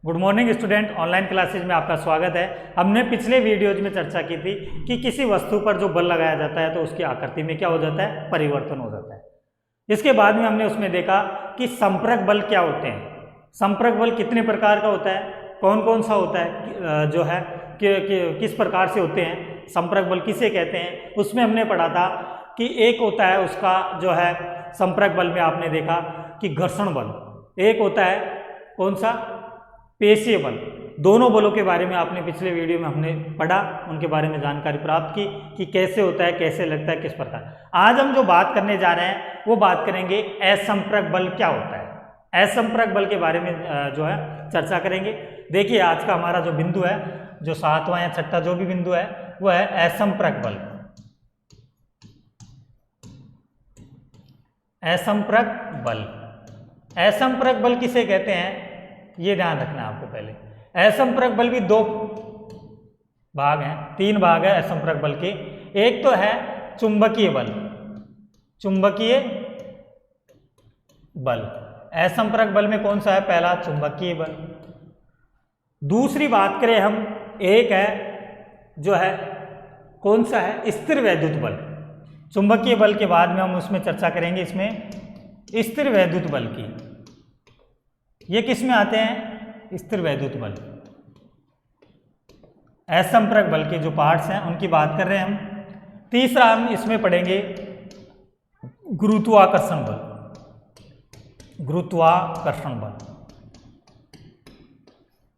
Good morning student, online classes में आपका स्वागत है। हमने पिछले वीडियोज में चर्चा की थी कि किसी वस्तु पर जो बल लगाया जाता है तो उसकी आकृति में क्या हो जाता है, परिवर्तन हो जाता है। इसके बाद में हमने उसमें देखा कि संपर्क बल क्या होते हैं, संपर्क बल कितने प्रकार का होता है, कौन कौन सा होता है, जो है किस प्रकार से होते हैं, संपर्क बल किसे कहते हैं। उसमें हमने पढ़ा था कि एक होता है उसका जो है संपर्क बल में आपने देखा कि घर्षण बल, एक होता है कौन सा, पेशीय बल। दोनों बलों के बारे में आपने पिछले वीडियो में हमने पढ़ा, उनके बारे में जानकारी प्राप्त की कि कैसे होता है, कैसे लगता है, किस प्रकार। आज हम जो बात करने जा रहे हैं वो बात करेंगे असंपर्क बल क्या होता है। असंपर्क बल के बारे में जो है चर्चा करेंगे। देखिए आज का हमारा जो बिंदु है, जो 7वां या 6ठा जो भी बिंदु है वो है असंपर्क बल। असंपर्क बल, असंपर्क बल किसे कहते हैं ये ध्यान रखना है आपको। पहले असंपर्क बल भी दो भाग हैं, तीन भाग है असंपर्क बल के। एक तो है चुंबकीय बल, चुंबकीय बल। असंपर्क बल में कौन सा है, पहला चुंबकीय बल। दूसरी बात करें हम, एक है जो है कौन सा है, स्थिर वैद्युत बल। चुंबकीय बल के बाद में हम उसमें चर्चा करेंगे इसमें स्थिर वैद्युत बल की। ये किस में आते हैं, स्थिर वैद्युत बल। असंपर्क बल के जो पार्ट्स हैं उनकी बात कर रहे हैं हम। तीसरा हम इसमें पढ़ेंगे गुरुत्वाकर्षण बल, गुरुत्वाकर्षण बल।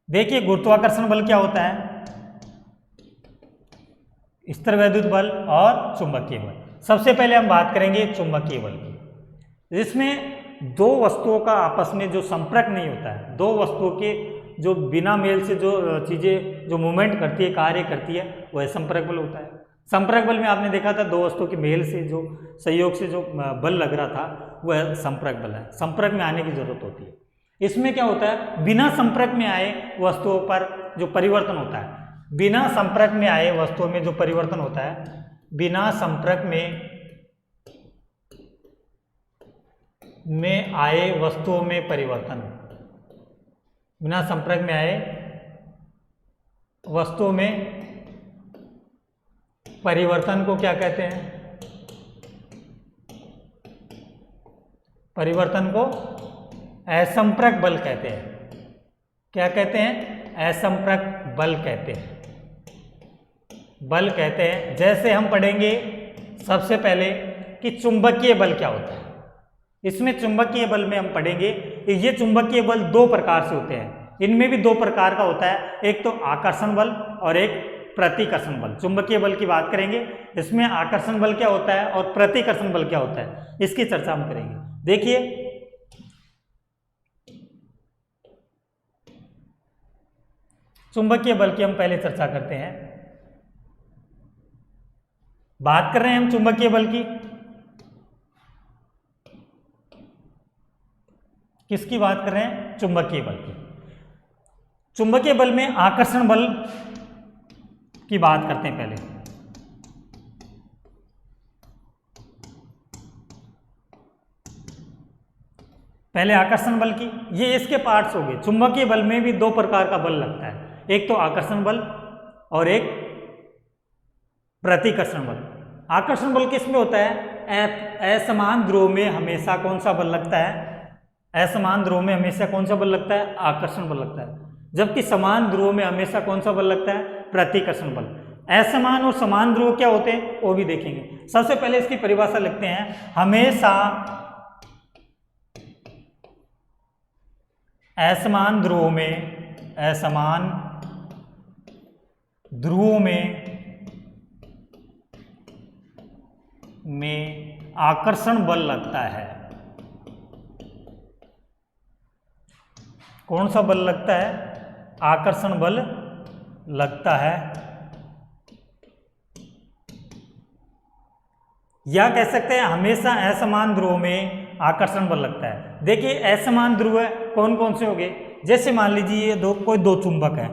देखिए गुरुत्वाकर्षण बल क्या होता है, स्थिर वैद्युत बल और चुंबकीय बल। सबसे पहले हम बात करेंगे चुंबकीय बल की, जिसमें दो वस्तुओं का आपस में जो संपर्क नहीं होता है, दो वस्तुओं के जो बिना मेल से जो चीज़ें जो मूवमेंट करती है, कार्य करती है, वह संपर्क बल होता है। संपर्क बल में आपने देखा था दो वस्तुओं के मेल से जो सहयोग से जो बल लग रहा था वह संपर्क बल है। संपर्क में आने की जरूरत होती है। इसमें क्या होता है, बिना संपर्क में आए वस्तुओं पर जो परिवर्तन होता है, बिना संपर्क में आए वस्तुओं में जो परिवर्तन होता है, बिना संपर्क में आए वस्तुओं में परिवर्तन, बिना संपर्क में आए वस्तुओं में परिवर्तन को क्या कहते हैं, परिवर्तन को असंपर्क बल कहते हैं। क्या कहते हैं, असंपर्क बल कहते हैं, बल कहते हैं। जैसे हम पढ़ेंगे सबसे पहले कि चुंबकीय बल क्या होता है। इसमें चुंबकीय बल में हम पढ़ेंगे कि ये चुंबकीय बल दो प्रकार से होते हैं। इनमें भी दो प्रकार का होता है, एक तो आकर्षण बल और एक प्रतिकर्षण बल। चुंबकीय बल की बात करेंगे, इसमें आकर्षण बल क्या होता है और प्रतिकर्षण बल क्या होता है, इसकी चर्चा हम करेंगे। देखिए चुंबकीय बल की हम पहले चर्चा करते हैं। बात कर रहे हैं हम चुंबकीय बल की, किसकी बात कर रहे हैं, चुंबकीय बल की। चुंबकीय बल में आकर्षण बल की बात करते हैं पहले। पहले आकर्षण बल की, ये इसके पार्ट्स हो गए। चुंबकीय बल में भी दो प्रकार का बल लगता है, एक तो आकर्षण बल और एक प्रतिकर्षण बल। आकर्षण बल किस में होता है, असमान ध्रुव में हमेशा कौन सा बल लगता है, असमान ध्रुव में हमेशा कौन सा बल लगता है, आकर्षण बल लगता है। जबकि समान ध्रुव में हमेशा कौन सा बल लगता है, प्रतिकर्षण बल। असमान और समान ध्रुव क्या होते हैं वो भी देखेंगे। सबसे पहले इसकी परिभाषा लिखते हैं, हमेशा असमान ध्रुव में, असमान ध्रुव में आकर्षण बल लगता है। कौन सा बल लगता है, आकर्षण बल लगता है, या कह सकते हैं हमेशा असमान ध्रुव में आकर्षण बल लगता है। देखिए असमान ध्रुव है कौन कौन से हो गए, जैसे मान लीजिए ये दो चुंबक है,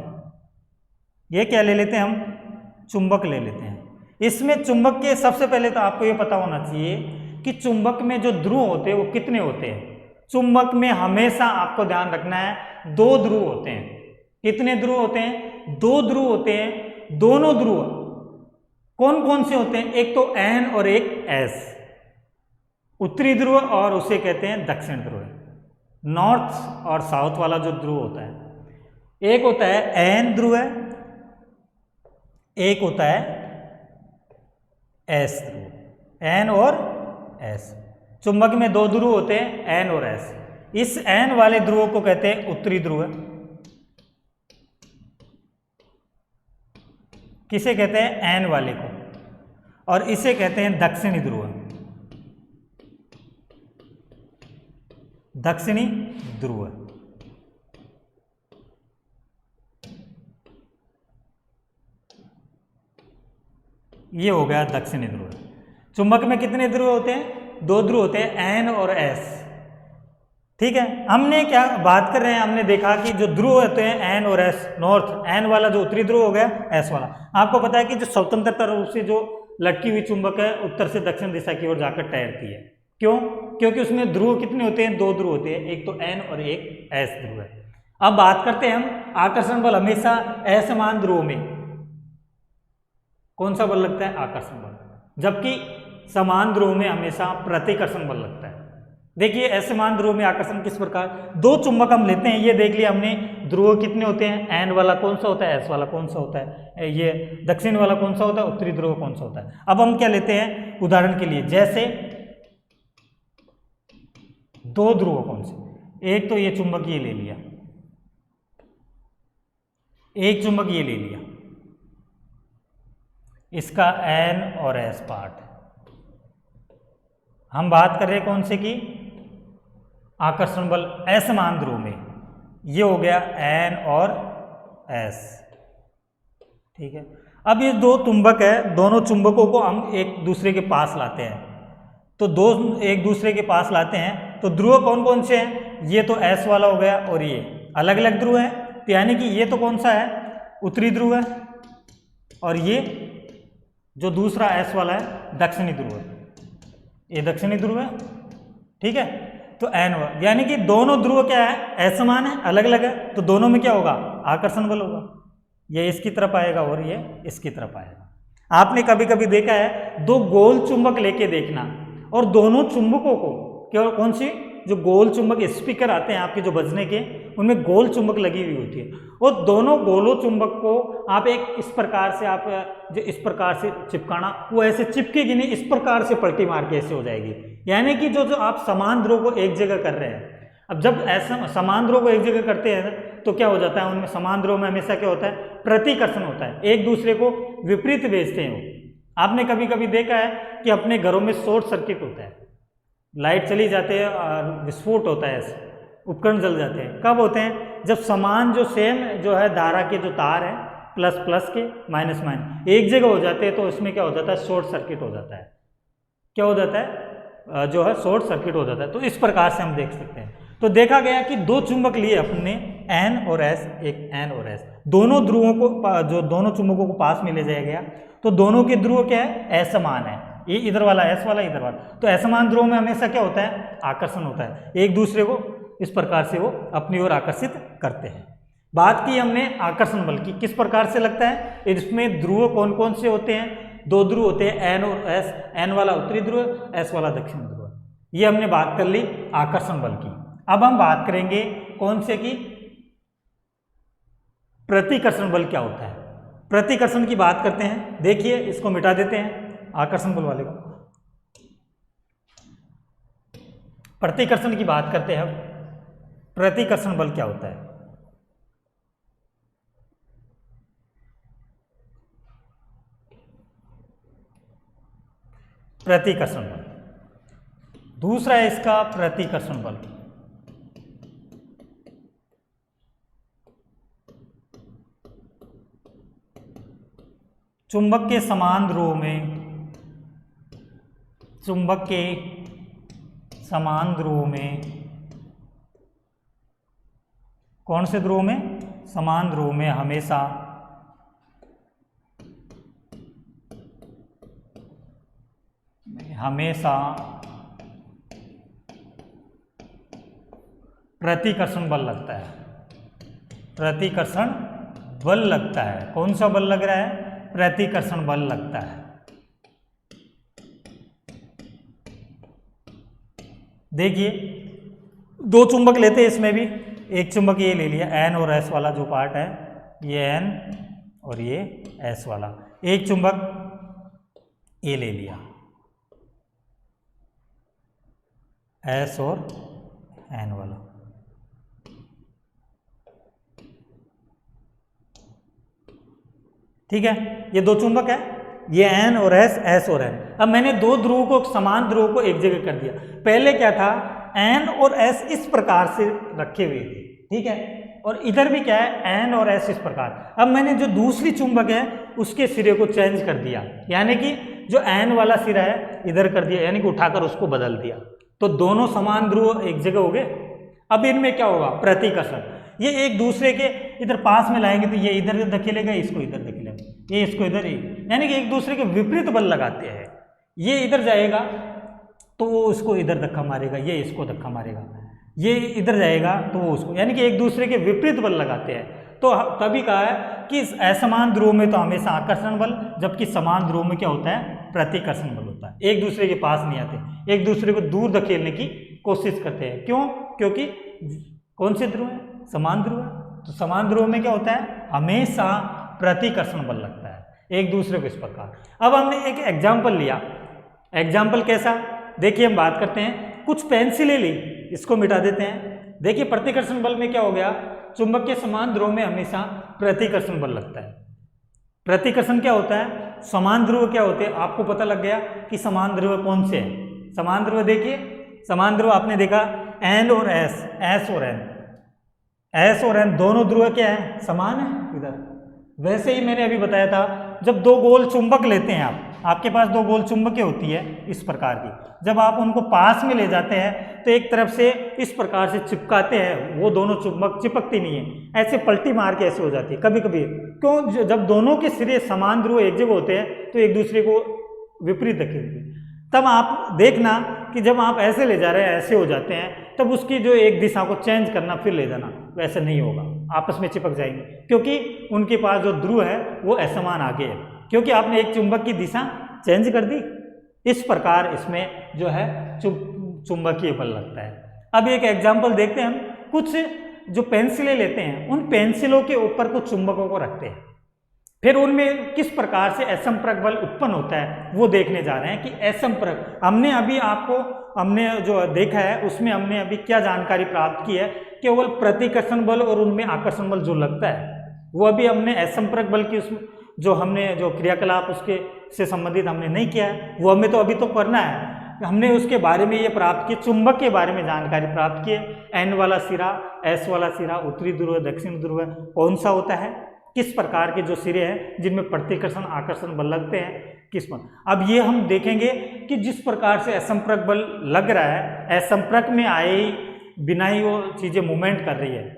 ये क्या ले लेते हैं हम, चुंबक ले लेते हैं। इसमें चुंबक के सबसे पहले तो आपको ये पता होना चाहिए कि चुंबक में जो ध्रुव होते हैं वो कितने होते हैं। चुंबक में हमेशा आपको ध्यान रखना है दो ध्रुव होते हैं। कितने ध्रुव होते हैं? 2 ध्रुव होते हैं। दोनों ध्रुव कौन कौन से होते हैं? एक तो एन और एक एस, उत्तरी ध्रुव और उसे कहते हैं दक्षिण ध्रुव। नॉर्थ और साउथ वाला जो ध्रुव होता है, एक होता है एन ध्रुव है, एक होता है एस ध्रुव। एन और एस, चुंबक में 2 ध्रुव होते हैं, एन और एस। इस एन वाले ध्रुव को कहते हैं उत्तरी ध्रुव। किसे कहते हैं? एन वाले को। और इसे कहते हैं दक्षिणी ध्रुव, दक्षिणी ध्रुव। ये हो गया दक्षिणी ध्रुव। चुंबक में कितने ध्रुव होते हैं? 2 ध्रुव होते हैं, एन और एस। ठीक है, हमने क्या बात कर रहे हैं, हमने देखा कि जो ध्रुव होते हैं एन और एस, नॉर्थ एन वाला जो उत्तरी ध्रुव हो गया, एस वाला। आपको पता है कि जो स्वतंत्रता रूप से जो लटकी हुई चुंबक है उत्तर से दक्षिण दिशा की ओर जाकर तैरती है। क्यों? क्योंकि उसमें ध्रुव कितने होते हैं? 2 ध्रुव होते हैं, एक तो एन और एक एस ध्रुव है। अब बात करते हैं हम आकर्षण बल। हमेशा असमान ध्रुव में कौन सा बल लगता है? आकर्षण बल, जबकि समान ध्रुव में हमेशा प्रतिकर्षण बल लगता है। देखिए असमान ध्रुव में आकर्षण किस प्रकार, 2 चुंबक हम लेते हैं, ये देख लिया हमने, ध्रुव कितने होते हैं? एन वाला कौन सा होता है? एस वाला कौन सा होता है? ये दक्षिण वाला कौन सा होता है? उत्तरी ध्रुव कौन सा होता है? अब हम क्या लेते हैं उदाहरण के लिए, जैसे 2 ध्रुव कौन से? एक तो ये चुंबक ये ले लिया, एक चुंबक ये ले लिया, इसका एन और एस पार्ट। हम बात कर रहे हैं कौन से की? आकर्षण बल असमान ध्रुव में। ये हो गया एन और एस। ठीक है, अब ये 2 चुंबक है, दोनों चुंबकों को हम एक दूसरे के पास लाते हैं। तो 2 एक दूसरे के पास लाते हैं, तो ध्रुव कौन कौन से हैं? ये तो एस वाला हो गया और ये अलग अलग ध्रुव है, तो यानी कि ये तो कौन सा है? उत्तरी ध्रुव है, और ये जो दूसरा एस वाला है दक्षिणी ध्रुव है, ये दक्षिणी ध्रुव है। ठीक है, तो एन, यानी कि दोनों ध्रुव क्या है? असमान है, अलग अलग है, तो दोनों में क्या होगा? आकर्षण बल होगा। ये इसकी तरफ आएगा और ये इसकी तरफ आएगा। आपने कभी कभी देखा है 2 गोल चुंबक लेके देखना, और दोनों चुंबकों को केवल कौन सी, जो गोल चुंबक स्पीकर आते हैं आपके जो बजने के, उनमें गोल चुंबक लगी हुई होती है, और दोनों गोलों चुंबक को आप एक इस प्रकार से, आप जो इस प्रकार से चिपकाना, वो ऐसे चिपकेगी नहीं, इस प्रकार से पलटी मार के ऐसे हो जाएगी। यानी कि जो आप समान ध्रुव को एक जगह कर रहे हैं, अब जब ऐसा समान ध्रुव को एक जगह करते हैं तो क्या हो जाता है? उनमें समान ध्रुव में हमेशा क्या होता है? प्रतिकर्षण होता है, एक दूसरे को विपरीत भेजते हैं वो। आपने कभी कभी देखा है कि अपने घरों में शॉर्ट सर्किट होता है, लाइट चली जाती है और विस्फोट होता है, ऐसे उपकरण जल जाते हैं। कब होते हैं? जब समान जो सेम जो है धारा के जो तार है, प्लस प्लस के माइनस माइनस एक जगह हो जाते हैं, तो इसमें क्या हो जाता है? शॉर्ट सर्किट हो जाता है। क्या हो जाता है? जो है शॉर्ट सर्किट हो जाता है। तो इस प्रकार से हम देख सकते हैं। तो देखा गया कि 2 चुंबक लिए अपने एन और एस, एक एन और एस, दोनों ध्रुवों को, जो दोनों चुंबकों को पास में ले जाया गया, तो दोनों के ध्रुव क्या है? असमान है, ये इधर वाला एस वाला, इधर वाला। तो असमान ध्रुव में हमेशा क्या होता है? आकर्षण होता है, एक दूसरे को इस प्रकार से वो अपनी ओर आकर्षित करते हैं। बात की हमने आकर्षण बल की, किस प्रकार से लगता है? इसमें ध्रुव कौन कौन से होते हैं? 2 ध्रुव होते हैं, एन और एस, एन वाला उत्तरी ध्रुव, एस वाला दक्षिण ध्रुव। ये हमने बात कर ली आकर्षण बल की। अब हम बात करेंगे कौन से की? प्रतिकर्षण बल क्या होता है? प्रतिकर्षण की बात करते हैं। देखिए, इसको मिटा देते हैं, आकर्षण बल वाले को। प्रतिकर्षण की बात करते हैं अब। प्रतिकर्षण बल क्या होता है? प्रतिकर्षण बल, दूसरा है इसका प्रतिकर्षण बल। चुंबक के समान ध्रुव में, चुंबक के समान ध्रुव में, कौन से ध्रुव में? समान ध्रुव में हमेशा प्रतिकर्षण बल लगता है। प्रतिकर्षण बल लगता है। कौन सा बल लग रहा है? प्रतिकर्षण बल लगता है। देखिए दो चुंबक लेते हैं इसमें भी, एक चुंबक ये ले लिया एन और एस वाला जो पार्ट है, ये एन और ये एस वाला, एक चुंबक ये ले लिया एस और एन वाला। ठीक है, ये दो चुंबक है, ये एन और एस, एस और एन। अब मैंने दो ध्रुवों को, समान ध्रुवों को एक जगह कर दिया। पहले क्या था, एन और एस इस प्रकार से रखे हुए थे, ठीक है, और इधर भी क्या है, एन और एस इस प्रकार। अब मैंने जो दूसरी चुंबक है उसके सिरे को चेंज कर दिया, यानी कि जो एन वाला सिरा है इधर कर दिया, यानी कि उठाकर उसको बदल दिया, तो दोनों समान ध्रुव एक जगह हो गए। अब इनमें क्या होगा, प्रतिकर्षण, ये एक दूसरे के इधर पास में लाएंगे तो ये इधर धकेलेगा, इसको इधर धकेलेगा, ये इसको इधर, यानी कि एक दूसरे के विपरीत बल लगाते हैं। ये इधर जाएगा तो वो उसको इधर धक्का मारेगा, ये इसको धक्का मारेगा, ये इधर जाएगा तो वो उसको, यानी कि एक दूसरे के विपरीत बल लगाते हैं। तो तभी कहा है कि असमान ध्रुव में तो हमेशा आकर्षण बल, जबकि समान ध्रुव में क्या होता है, प्रतिकर्षण बल होता है। एक दूसरे के पास नहीं आते, एक दूसरे को दूर धकेलने की कोशिश करते हैं। क्यों? क्योंकि कौन से ध्रुव है, समान ध्रुव है, तो समान ध्रुव में क्या होता है, हमेशा प्रतिकर्षण बल लगता है एक दूसरे को इस प्रकार। अब हमने एक एग्जाम्पल लिया, एग्जाम्पल कैसा, देखिए हम बात करते हैं, कुछ पेंसिलें ली, इसको मिटा देते हैं। देखिए प्रतिकर्षण बल में क्या हो गया, चुंबक के समान ध्रुव में हमेशा प्रतिकर्षण बल लगता है। प्रतिकर्षण क्या होता है, समान ध्रुव क्या होते हैं, आपको पता लग गया कि समान ध्रुव कौन से हैं। समान ध्रुव देखिए, समान ध्रुव आपने देखा एन और एस, एस और एन, एस और एन दोनों ध्रुव क्या है, समान है इधर। वैसे ही मैंने अभी बताया था, जब दो गोल चुंबक लेते हैं आप, आपके पास दो गोल चुंबकें होती है इस प्रकार की, जब आप उनको पास में ले जाते हैं तो एक तरफ से इस प्रकार से चिपकाते हैं, वो दोनों चुंबक चिपकती नहीं है, ऐसे पलटी मार के ऐसे हो जाती है कभी कभी। क्यों? जब दोनों के सिरे समान ध्रुव एक जगह होते हैं तो एक दूसरे को विपरीत धकेलते हैं। तब आप देखना कि जब आप ऐसे ले जा रहे हैं, ऐसे हो जाते हैं, तब उसकी जो एक दिशा को चेंज करना, फिर ले जाना, वैसे नहीं होगा, आपस में चिपक जाएंगे, क्योंकि उनके पास जो ध्रुव है वो असमान आगे है, क्योंकि आपने एक चुंबक की दिशा चेंज कर दी। इस प्रकार इसमें जो है चुंबकीय बल लगता है। अब एक एग्जाम्पल देखते हैं हम, कुछ जो पेंसिलें लेते हैं, उन पेंसिलों के ऊपर कुछ चुंबकों को रखते हैं, फिर उनमें किस प्रकार से असंपर्क बल उत्पन्न होता है वो देखने जा रहे हैं कि असंपर्क, हमने अभी आपको हमने जो देखा है उसमें हमने अभी क्या जानकारी प्राप्त की है, केवल प्रतिकर्षण बल और उनमें आकर्षण बल जो लगता है वो अभी हमने असंपर्क बल की उसमें जो हमने जो क्रियाकलाप उसके से संबंधित हमने नहीं किया है, वो हमें तो अभी तो करना है। हमने उसके बारे में ये प्राप्त किया, चुंबक के बारे में जानकारी प्राप्त की है, एन वाला सिरा, एस वाला सिरा, उत्तरी ध्रुव है, दक्षिण ध्रुव है, कौन सा होता है, किस प्रकार के जो सिरे हैं जिनमें प्रतिकर्षण आकर्षण बल लगते हैं, किस पर। अब ये हम देखेंगे कि जिस प्रकार से असंपर्क बल लग रहा है, असंपर्क में आए ही बिना ही वो चीजें मूवमेंट कर रही है,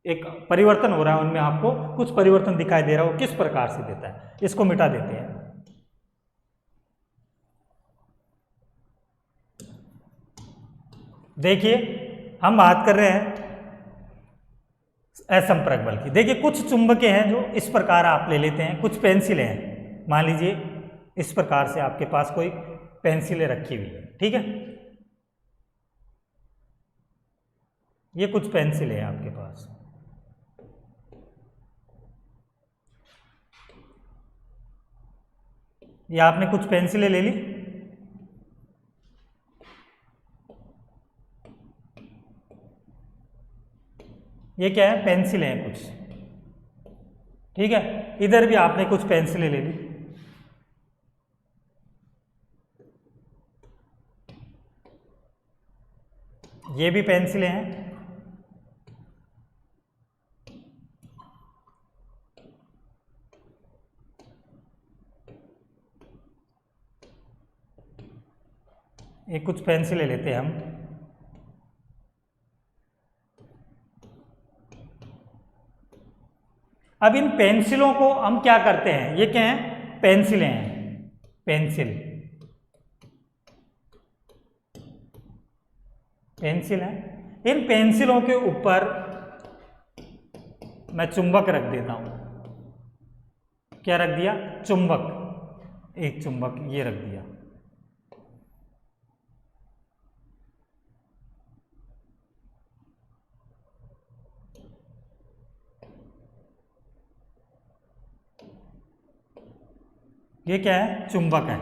एक परिवर्तन हो रहा है उनमें, आपको कुछ परिवर्तन दिखाई दे रहा हो, किस प्रकार से देता है, इसको मिटा देते हैं। देखिए हम बात कर रहे हैं असंपर्क बल की। देखिए कुछ चुंबकें हैं जो इस प्रकार आप ले लेते हैं, कुछ पेंसिलें हैं, मान लीजिए इस प्रकार से आपके पास कोई पेंसिलें रखी हुई है, ठीक है, ये कुछ पेंसिलें हैं आपके पास, ये आपने कुछ पेंसिलें ले ली, ये क्या है, पेंसिलें हैं कुछ, ठीक है, इधर भी आपने कुछ पेंसिलें ले ली, ये भी पेंसिलें हैं, ये कुछ पेंसिलें लेते हैं हम, अब इन पेंसिलों को हम क्या करते हैं, ये क्या है, पेंसिलें हैं, पेंसिल, पेंसिल है, इन पेंसिलों के ऊपर मैं चुंबक रख देता हूं। क्या रख दिया? चुंबक, एक चुंबक ये रख दिया। ये क्या है? चुंबक है,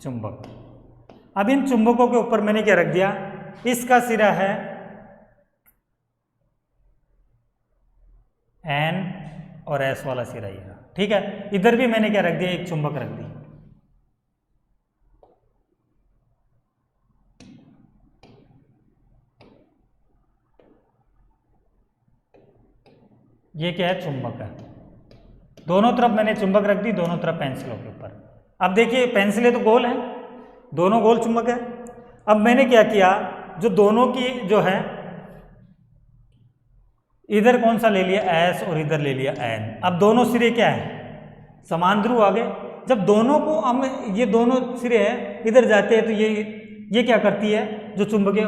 चुंबक। अब इन चुंबकों के ऊपर मैंने क्या रख दिया? इसका सिरा है N और S वाला सिरा ये रहा, ठीक है। इधर भी मैंने क्या रख दिया? एक चुंबक रख दी। ये क्या है? चुंबक है। दोनों तरफ मैंने चुंबक रख दी, दोनों तरफ पेंसिलों के ऊपर। अब देखिए पेंसिलें तो गोल हैं, दोनों गोल चुंबक है। अब मैंने क्या किया? जो दोनों की जो है, इधर कौन सा ले लिया? S और इधर ले लिया N। अब दोनों सिरे क्या है? समान ध्रुव आ गए। जब दोनों को हम ये दोनों सिरे हैं इधर जाते हैं तो ये क्या करती है? जो चुंबक है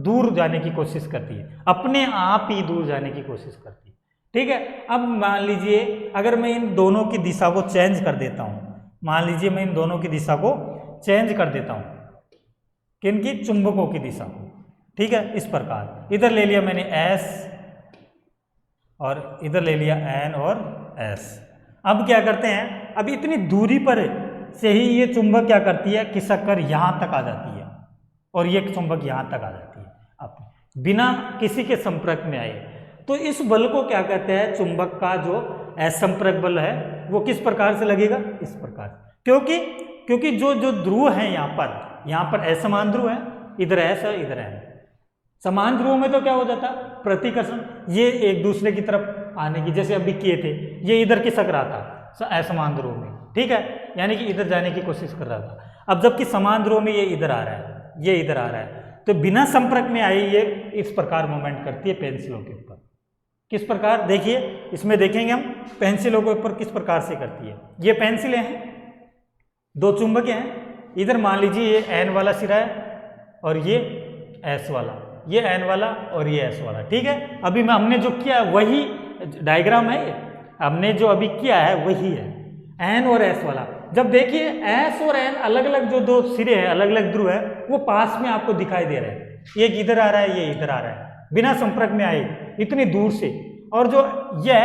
दूर जाने की कोशिश करती है, अपने आप ही दूर जाने की कोशिश करती है, ठीक है। अब मान लीजिए अगर मैं इन दोनों की दिशा को चेंज कर देता हूं, मान लीजिए मैं इन दोनों की दिशा को चेंज कर देता हूं, किनकी? चुंबकों की दिशा को, ठीक है। इस प्रकार इधर ले लिया मैंने S और इधर ले लिया N और S। अब क्या करते हैं? अब इतनी दूरी पर से ही ये चुंबक क्या करती है? खिसक कर यहां तक आ जाती है और ये चुंबक यहां तक आ जाती है अपने बिना किसी के संपर्क में आए। तो इस बल को क्या कहते हैं? चुंबक का जो असंपर्क बल है वो किस प्रकार से लगेगा? इस प्रकार। क्योंकि जो ध्रुव है यहाँ पर असमान ध्रुव है, इधर S है इधर N। समान ध्रुव में तो क्या हो जाता? प्रतिकर्षण, ये एक दूसरे की तरफ आने की, जैसे अभी किए थे, ये इधर खिसक रहा था असमान ध्रुव में, ठीक है, यानी कि इधर जाने की कोशिश कर रहा था। अब जबकि समान ध्रुव में ये इधर आ रहा है, ये इधर आ रहा है, तो बिना संपर्क में आई ये इस प्रकार मूवमेंट करती है पेंसिलों के ऊपर। किस प्रकार? देखिए इसमें देखेंगे हम पेंसिलों के ऊपर किस प्रकार से करती है। ये पेंसिलें हैं, दो चुंबक हैं, इधर मान लीजिए ये N वाला सिरा है और ये S वाला, ये N वाला और ये S वाला, ठीक है। अभी में हमने जो किया वही डायग्राम है, हमने जो अभी किया है वही है N और S वाला। जब देखिए S और N अलग अलग जो दो सिरे हैं, अलग अलग ध्रुव है, वो पास में आपको दिखाई दे रहे हैं, एक इधर आ रहा है, ये इधर आ रहा है, बिना संपर्क में आए इतनी दूर से। और जो ये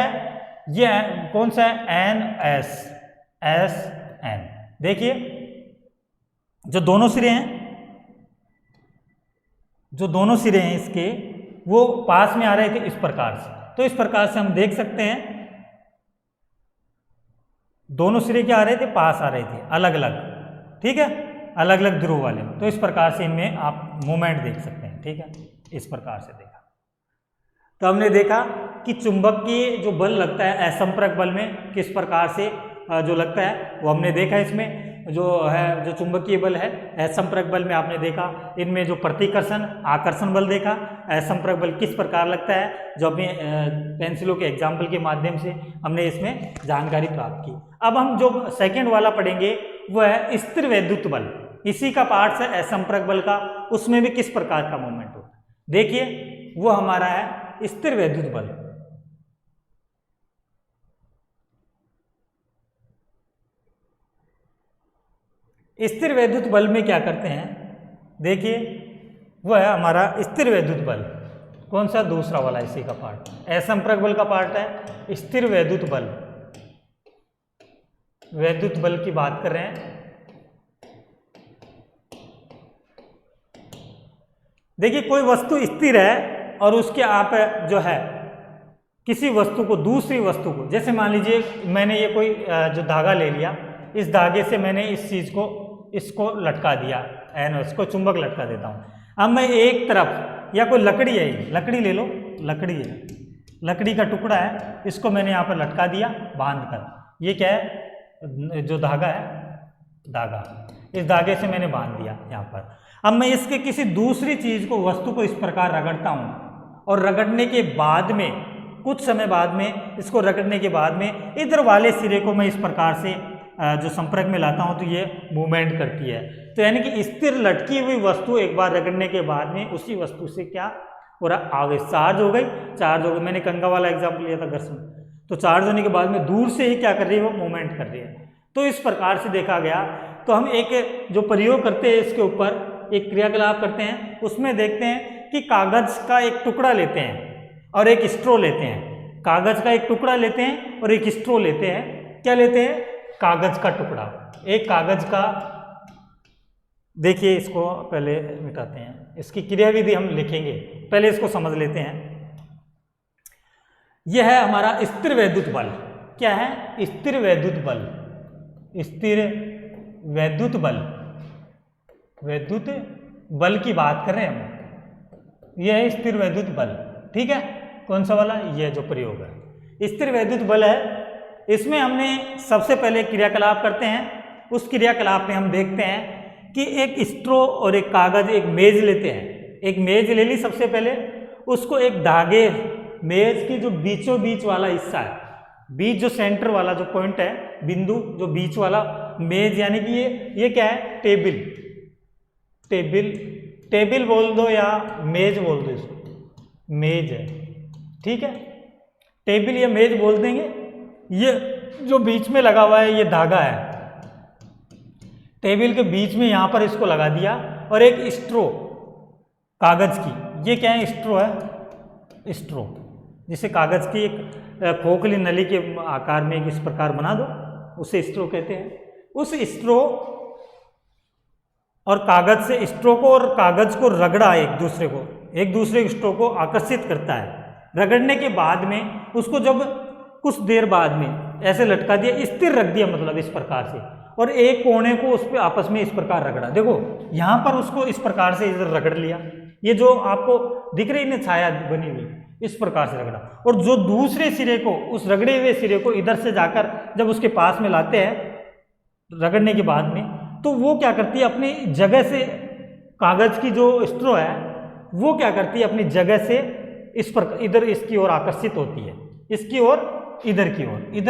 कौन सा है? N S N। देखिए जो दोनों सिरे हैं इसके, वो पास में आ रहे थे इस प्रकार से। तो इस प्रकार से हम देख सकते हैं दोनों सिरे क्या आ रहे थे? पास आ रहे थे, अलग अलग, ठीक है, अलग अलग ध्रुव वाले। तो इस प्रकार से इनमें आप मूवमेंट देख सकते हैं, ठीक है। इस प्रकार से देखा तो हमने देखा कि चुंबक की जो बल लगता है असंपर्क बल में किस प्रकार से जो लगता है वो हमने देखा। इसमें जो है जो चुंबकीय बल है असंपर्क बल में आपने देखा, इनमें जो प्रतिकर्षण आकर्षण बल देखा, असंपर्क बल किस प्रकार लगता है, जो अपने पेंसिलों के एग्जाम्पल के माध्यम से हमने इसमें जानकारी प्राप्त की। अब हम जो सेकंड वाला पढ़ेंगे वो है स्थिर वैद्युत बल। इसी का पार्ट है असंपर्क बल का, उसमें भी किस प्रकार का मूवमेंट होता है। देखिए वो हमारा है स्थिर वैद्युत बल। स्थिर वैद्युत बल में क्या करते हैं? देखिए वो है हमारा स्थिर वैद्युत बल। कौन सा? दूसरा वाला, इसी का पार्ट। असंपर्क बल का पार्ट है स्थिर वैद्युत बल। वैद्युत बल की बात कर रहे हैं। देखिए कोई वस्तु स्थिर है और उसके आप जो है किसी वस्तु को दूसरी वस्तु को, जैसे मान लीजिए मैंने ये कोई जो धागा ले लिया, इस धागे से मैंने इस चीज को इसको लटका दिया, इसको चुंबक लटका देता हूं। अब मैं एक तरफ, या कोई लकड़ी है, लकड़ी ले लो, लकड़ी है, लकड़ी का टुकड़ा है, इसको मैंने यहाँ पर लटका दिया बांध कर। ये क्या है? जो धागा है, धागा, इस धागे से मैंने बांध दिया यहाँ पर। अब मैं इसके किसी दूसरी चीज को, वस्तु को इस प्रकार रगड़ता हूं और रगड़ने के बाद में कुछ समय बाद में, इसको रगड़ने के बाद में इधर वाले सिरे को मैं इस प्रकार से जो संपर्क में लाता हूं तो ये मूवमेंट करती है। तो यानी कि स्थिर लटकी हुई वस्तु एक बार रगड़ने के बाद में उसी वस्तु से क्या और आवेश चार्ज हो गई, चार्ज हो गई। मैंने कंगा वाला एग्जाम्पल लिया था घर्षण, तो चार्ज होने के बाद में दूर से ही क्या कर रही है, वो मूवमेंट कर रही है। तो इस प्रकार से देखा गया। तो हम एक जो प्रयोग करते हैं इसके ऊपर, एक क्रियाकलाप करते हैं, उसमें देखते हैं कि कागज का एक टुकड़ा लेते हैं और एक स्ट्रो लेते हैं। कागज का एक टुकड़ा लेते हैं और एक स्ट्रो लेते हैं। क्या लेते हैं? कागज का टुकड़ा, एक कागज का। देखिए इसको पहले मिटाते हैं, इसकी क्रियाविधि हम लिखेंगे, पहले इसको समझ लेते हैं। यह है हमारा स्थिर वैद्युत बल। क्या है? स्थिर वैद्युत बल। स्थिर वैद्युत बल, वैद्युत बल की बात कर रहे हैं हम। यह है स्थिर वैद्युत बल, ठीक है। कौन सा वाला? यह जो प्रयोग है स्थिर वैद्युत बल है। इसमें हमने सबसे पहले क्रियाकलाप करते हैं। उस क्रियाकलाप में हम देखते हैं कि एक स्ट्रो और एक कागज, एक मेज लेते हैं। एक मेज ले ली सबसे पहले, उसको एक धागे, मेज की जो बीचों बीच वाला हिस्सा है, बीच जो सेंटर वाला जो पॉइंट है, बिंदु जो बीच वाला, मेज यानी कि ये क्या है? टेबल। टेबल, टेबल बोल दो या मेज बोल दो, इसको मेज है, ठीक है। टेबल या मेज बोल देंगे। ये जो बीच में लगा हुआ है ये धागा है, टेबल के बीच में यहां पर इसको लगा दिया। और एक स्ट्रो कागज की, ये क्या है? स्ट्रो है, स्ट्रो, जिसे कागज की एक खोखली नली के आकार में इस प्रकार बना दो, उसे स्ट्रो कहते हैं। उस स्ट्रो और कागज से, स्ट्रो को और कागज को रगड़ा, एक दूसरे स्ट्रो को आकर्षित करता है। रगड़ने के बाद में उसको जब कुछ देर बाद में ऐसे लटका दिया, स्थिर रख दिया, मतलब इस प्रकार से, और एक कोने को उस पर आपस में इस प्रकार रगड़ा। देखो यहां पर उसको इस प्रकार से इधर रगड़ लिया, ये जो आपको दिख रही है छाया बनी हुई, इस प्रकार से रगड़ा। और जो दूसरे सिरे को, उस रगड़े हुए सिरे को इधर से जाकर जब उसके पास में लाते हैं रगड़ने के बाद में, तो वो क्या करती है? अपनी जगह से, कागज की जो स्ट्रो है वो क्या करती है? अपनी जगह से इस पर इधर इसकी ओर आकर्षित होती है, इसकी ओर, इधर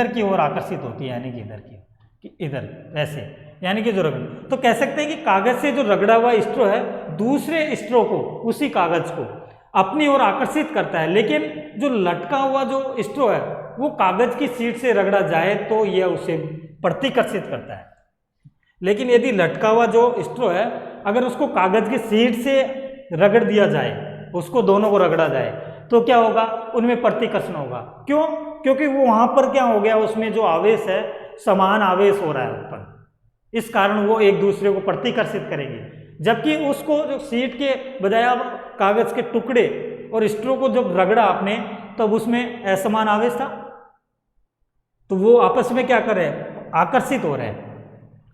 की ओर आकर्षित होती है, यानी कि इधर की, इधर ऐसे, यानी कि जो रगड़, तो कह सकते हैं कि कागज से जो रगड़ा हुआ स्ट्रो है दूसरे स्ट्रो को, उसी कागज को अपनी ओर आकर्षित करता है। लेकिन जो लटका हुआ जो स्ट्रो है वो कागज की शीट से रगड़ा जाए तो यह उसे प्रतिकर्षित करता है। लेकिन यदि लटका हुआ जो स्ट्रो है, अगर उसको कागज की शीट से रगड़ दिया जाए, उसको दोनों को रगड़ा जाए, तो क्या होगा? उनमें प्रतिकर्षण होगा। क्यों? क्योंकि वो वहां पर क्या हो गया, उसमें जो आवेश है समान आवेश हो रहा है ऊपर, इस कारण वो एक दूसरे को प्रतिकर्षित करेंगे। जबकि उसको जो शीट के बजाय अब कागज के टुकड़े और स्ट्रो को जब रगड़ा आपने, तब उसमें असमान आवेश था, तो वो आपस में क्या कर रहे हैं? आकर्षित हो रहे हैं,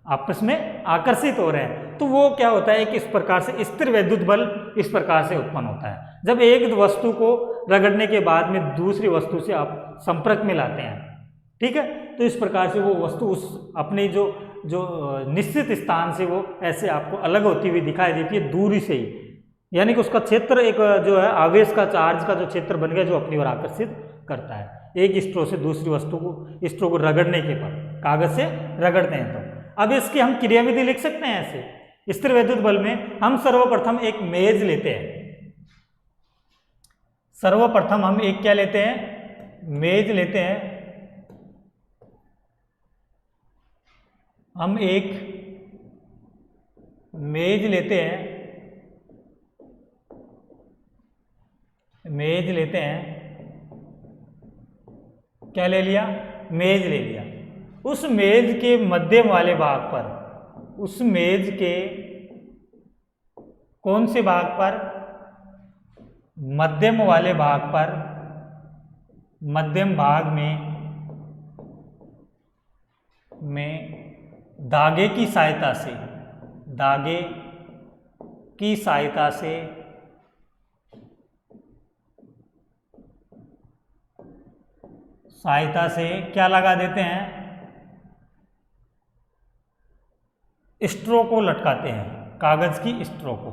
आपस में आकर्षित हो रहे हैं। तो वो क्या होता है कि इस प्रकार से स्थिर वैद्युत बल इस प्रकार से उत्पन्न होता है, जब एक वस्तु को रगड़ने के बाद में दूसरी वस्तु से आप संपर्क में लाते हैं, ठीक है। तो इस प्रकार से वो वस्तु उस अपनी जो निश्चित स्थान से वो ऐसे आपको अलग होती हुई दिखाई देती है, दूरी से ही, यानी कि उसका क्षेत्र एक जो है आवेश का, चार्ज का जो क्षेत्र बन गया, जो अपनी ओर आकर्षित करता है। एक स्ट्रो से दूसरी वस्तु को, स्ट्रो को रगड़ने के पर, कागज से रगड़ते हैं। तो अब इसकी हम क्रियाविधि लिख सकते हैं ऐसे। स्थिर वैद्युत बल में हम सर्वप्रथम एक मेज लेते हैं, सर्वप्रथम हम एक क्या लेते हैं? मेज लेते हैं। हम एक मेज लेते हैं, मेज लेते हैं। क्या ले लिया? मेज ले लिया। उस मेज के मध्यम वाले भाग पर, उस मेज के कौन से भाग पर? मध्यम वाले भाग पर, मध्यम भाग में धागे की सहायता से, धागे की सहायता से क्या लगा देते हैं? स्ट्रो को लटकाते हैं, कागज की स्ट्रो को।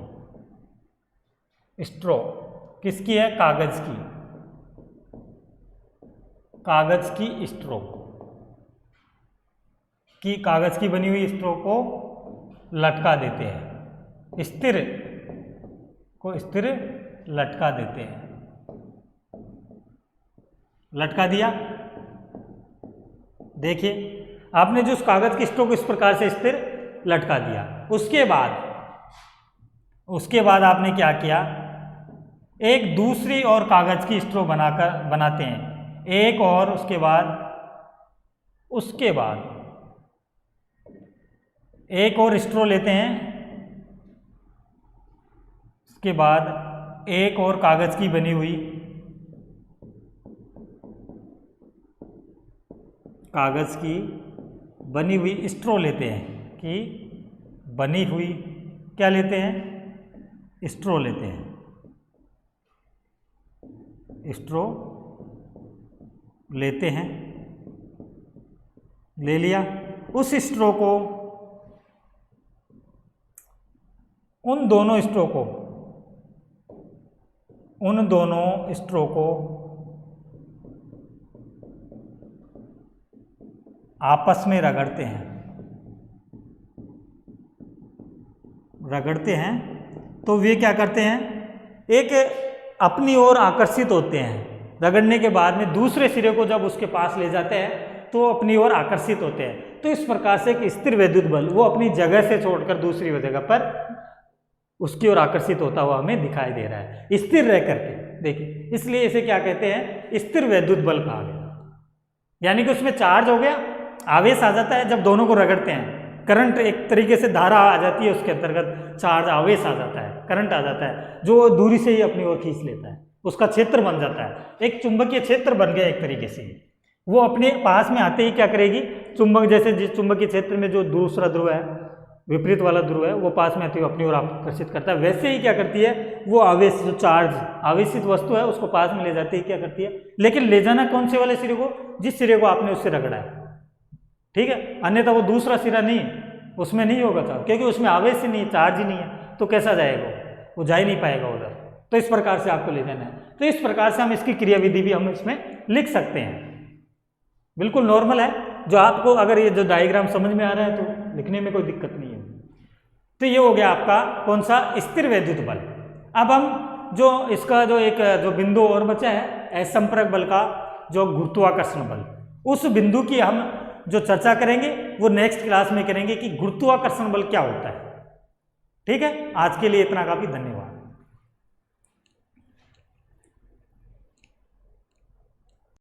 स्ट्रो किसकी है? कागज की, कागज की स्ट्रो की, कागज की बनी हुई स्ट्रो को लटका देते हैं। स्थिर को स्थिर लटका देते हैं। लटका दिया, देखिए आपने जो उस कागज की स्ट्रो को इस प्रकार से स्थिर लटका दिया। उसके बाद आपने क्या किया, एक दूसरी और कागज की स्ट्रो बनाते हैं, एक और उसके बाद एक और स्ट्रो लेते हैं, उसके बाद एक और कागज की बनी हुई स्ट्रो लेते हैं, कि बनी हुई क्या लेते हैं, स्ट्रो लेते हैं। स्ट्रो लेते हैं, ले लिया। उस स्ट्रो को, उन दोनों स्ट्रो को आपस में रगड़ते हैं। तो वे क्या करते हैं, एक अपनी ओर आकर्षित होते हैं। रगड़ने के बाद में दूसरे सिरे को जब उसके पास ले जाते हैं तो अपनी ओर आकर्षित होते हैं। तो इस प्रकार से एक स्थिर वैद्युत बल, वो अपनी जगह से छोड़कर दूसरी जगह पर उसकी ओर आकर्षित होता हुआ हमें दिखाई दे रहा है, स्थिर रह करके। देखिए, इसलिए इसे क्या कहते हैं, स्थिर वैद्युत बल कहा गया। यानी कि उसमें चार्ज हो गया, आवेश आ जाता है, जब दोनों को रगड़ते हैं करंट, एक तरीके से धारा आ जाती है, उसके अंतर्गत चार्ज आवेश आ जाता है, करंट आ जाता है, जो दूरी से ही अपनी ओर खींच लेता है, उसका क्षेत्र बन जाता है, एक चुंबकीय क्षेत्र बन गया एक तरीके से। वो अपने पास में आते ही क्या करेगी, चुंबक, जैसे जिस चुंबकीय क्षेत्र में जो दूसरा ध्रुव है, विपरीत वाला ध्रुव है, वो पास में आते हुए अपनी ओर आकर्षित करता है, वैसे ही क्या करती है, वो आवेश, जो चार्ज आवेशित वस्तु है, उसको पास में ले जाती है, क्या करती है, लेकिन ले जाना कौन से वाले सिरे को, जिस सिरे को आपने उससे रगड़ा है, ठीक है। अन्यथा वो दूसरा सिरा नहीं, उसमें नहीं होगा चार्ज, क्योंकि उसमें आवेश ही नहीं, चार्ज ही नहीं है, तो कैसा जाएगा, वो जा ही नहीं पाएगा उधर। तो इस प्रकार से आपको ले जाना है। तो इस प्रकार से हम इसकी क्रियाविधि भी हम इसमें लिख सकते हैं, बिल्कुल नॉर्मल है। जो आपको अगर ये जो डायग्राम समझ में आ रहा है तो लिखने में कोई दिक्कत नहीं है। तो ये हो गया आपका कौन सा, स्थिर वैद्युत बल। अब हम जो इसका जो एक जो बिंदु और बचा है, असंपर्क बल का जो गुरुत्वाकर्षण बल, उस बिंदु की हम जो चर्चा करेंगे वो नेक्स्ट क्लास में करेंगे कि गुरुत्वाकर्षण बल क्या होता है। ठीक है, आज के लिए इतना काफी, धन्यवाद।